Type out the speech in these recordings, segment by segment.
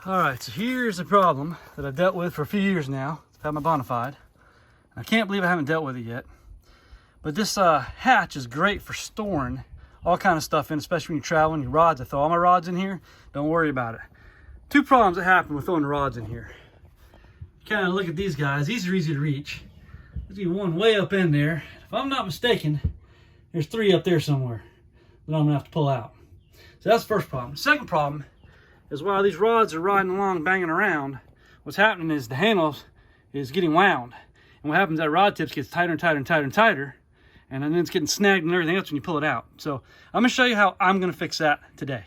All right, so here's a problem that I've dealt with for a few years now. I've had my Bonafide. I can't believe I haven't dealt with it yet. But this hatch is great for storing all kind of stuff in, especially when you're traveling, your rods. I throw all my rods in here, don't worry about it. Two problems that happen with throwing the rods in here. Kind of look at these guys, these are easy to reach. There's one way up in there. If I'm not mistaken, there's three up there somewhere that I'm gonna have to pull out. So that's the first problem. Second problem is while these rods are riding along, banging around, what's happening is the handle is getting wound. And what happens is that rod tips gets tighter and tighter and tighter and tighter, and then it's getting snagged and everything else when you pull it out. So I'm gonna show you how I'm gonna fix that today.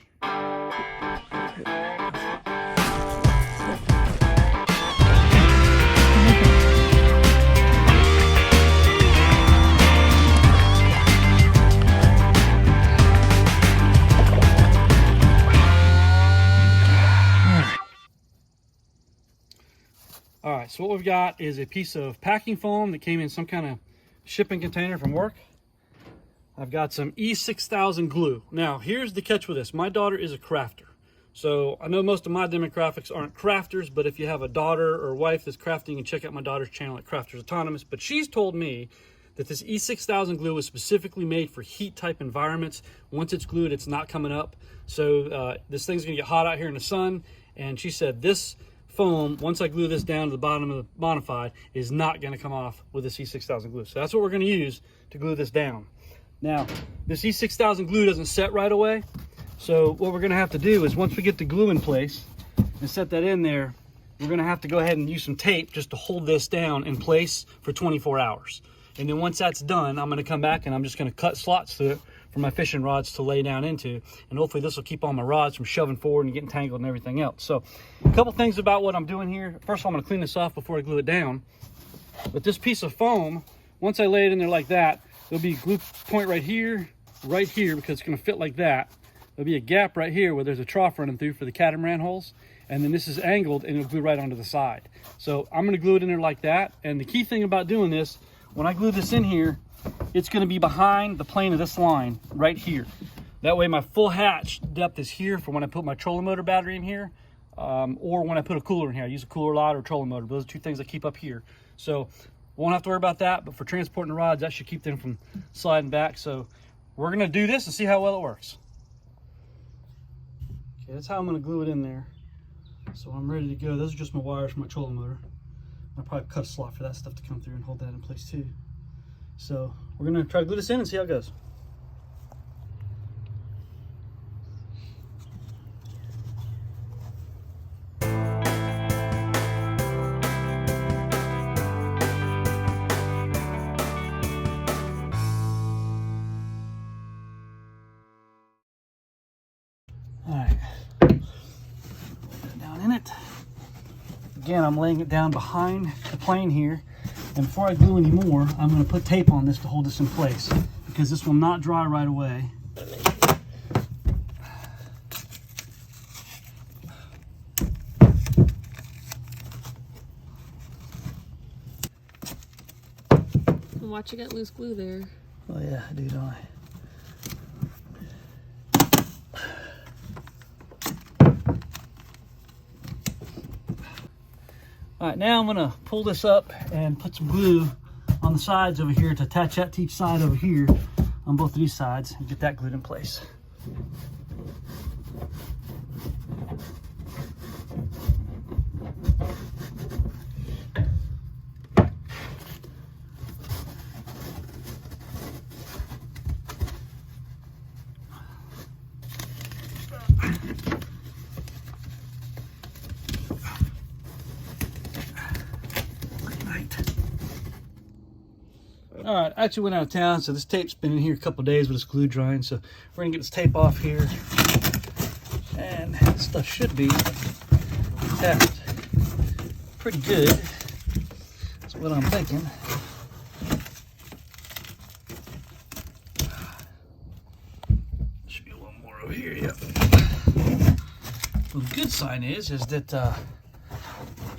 All right, so what we've got is a piece of packing foam that came in some kind of shipping container from work. I've got some E6000 glue. Now, here's the catch with this. My daughter is a crafter. So I know most of my demographics aren't crafters, but if you have a daughter or wife that's crafting, you can check out my daughter's channel at Crafters Autonomous. But she's told me that this E6000 glue is specifically made for heat type environments. Once it's glued, it's not coming up. So this thing's gonna get hot out here in the sun. And she said this foam, once I glue this down to the bottom of the Bonafide, is not going to come off with this E6000 glue. So that's what we're going to use to glue this down. Now, this E6000 glue doesn't set right away. So what we're going to have to do is once we get the glue in place and set that in there, we're going to have to go ahead and use some tape just to hold this down in place for 24 hours. And then once that's done, I'm going to come back and I'm just going to cut slots through it for my fishing rods to lay down into, and hopefully this will keep all my rods from shoving forward and getting tangled and everything else. So a couple things about what I'm doing here. First of all, I'm going to clean this off before I glue it down. But this piece of foam, once I lay it in there like that, there'll be a glue point right here, because it's going to fit like that. There'll be a gap right here where there's a trough running through for the catamaran holes, and then this is angled and it'll glue right onto the side. So I'm going to glue it in there like that. And the key thing about doing this, when I glue this in here, it's going to be behind the plane of this line right here. That way my full hatch depth is here for when I put my trolling motor battery in here, or when I put a cooler in here. I use a cooler a lot or a trolling motor. Those are two things I keep up here. So won't have to worry about that, but for transporting the rods, that should keep them from sliding back. So we're going to do this and see how well it works. Okay, that's how I'm going to glue it in there. So I'm ready to go. Those are just my wires for my trolling motor. I'll probably cut a slot for that stuff to come through and hold that in place too. So we're gonna try to glue this in and see how it goes. All right, down in it. Again, I'm laying it down behind the plane here. And before I glue any more, I'm going to put tape on this to hold this in place, because this will not dry right away. Watch you get loose glue there. Oh yeah, I do, don't I? All right, now I'm gonna pull this up and put some glue on the sides over here to attach that to each side over here on both of these sides and get that glued in place. All right, I actually went out of town, so this tape's been in here a couple of days, but it's glue drying. So we're gonna get this tape off here, and this stuff should be attached pretty good. That's what I'm thinking. Should be a little more over here. Yep. Well, the good sign is that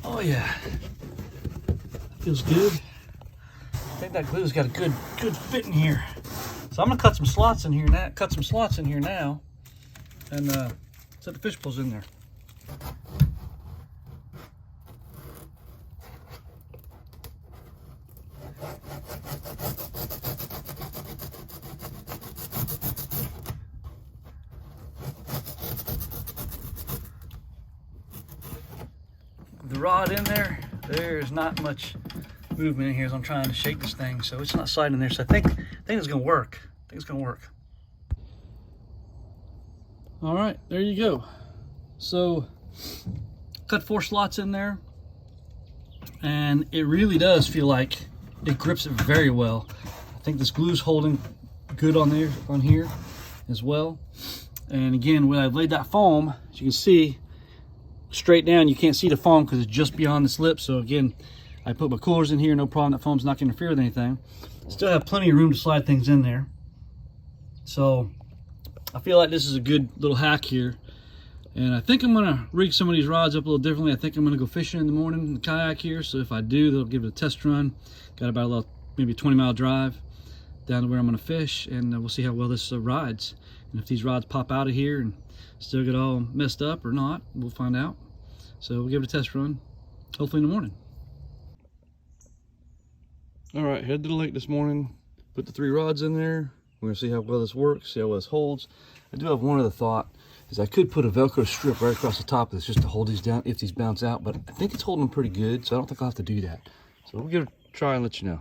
oh yeah, that feels good. I think that glue's got a good fit in here. So I'm gonna cut some slots in here now, and set the fish pulls in there. the rod in there, there's not much movement in here as I'm trying to shake this thing, so it's not sliding in there. So I think it's gonna work. I think it's gonna work. All right, there you go. So cut 4 slots in there, and it really does feel like it grips it very well. I think this glue's holding good on here as well. And again, when I've laid that foam, as you can see, straight down, you can't see the foam because it's just beyond this lip. So again, I put my coolers in here, no problem. That foam's not going to interfere with anything. Still have plenty of room to slide things in there. So I feel like this is a good little hack here. And I think I'm going to rig some of these rods up a little differently. I think I'm going to go fishing in the morning in the kayak here. So if I do, they'll give it a test run. Got about a little, maybe 20-mile drive down to where I'm going to fish, and we'll see how well this rides. And if these rods pop out of here and still get all messed up or not, we'll find out. So we'll give it a test run, hopefully in the morning. All right, head to the lake this morning, put the 3 rods in there. We're gonna see how well this works, see how well this holds. I do have one other thought, is I could put a Velcro strip right across the top of this just to hold these down if these bounce out, but I think it's holding them pretty good, so I don't think I'll have to do that. So we'll give it a try and let you know.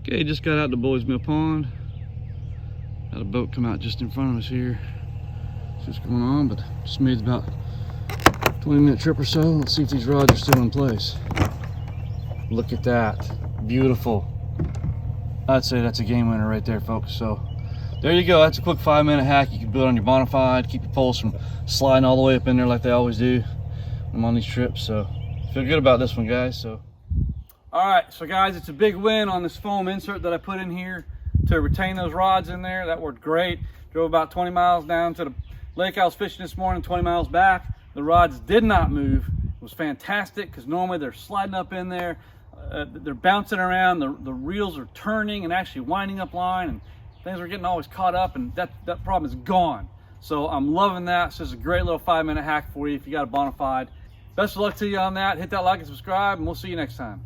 Okay, just got out the Boys Mill Pond. Had a boat come out just in front of us here. It's just going on, but just made about 20-minute trip or so. Let's see if these rods are still in place. Look at that, beautiful. I'd say that's a game winner right there, folks. So there you go, that's a quick 5-minute hack. You can build on your Bonafide, keep your poles from sliding all the way up in there like they always do when I'm on these trips. So feel good about this one, guys. So all right, so guys, it's a big win on this foam insert that I put in here to retain those rods in there. That worked great. Drove about 20 miles down to the lake I was fishing this morning, 20 miles back. The rods did not move. It was fantastic because normally they're sliding up in there. They're bouncing around. The reels are turning and actually winding up line, and things are getting always caught up, and that problem is gone. So I'm loving that. It's just a great little 5-minute hack for you if you got a Bonafide. Best of luck to you on that. Hit that like and subscribe, and we'll see you next time.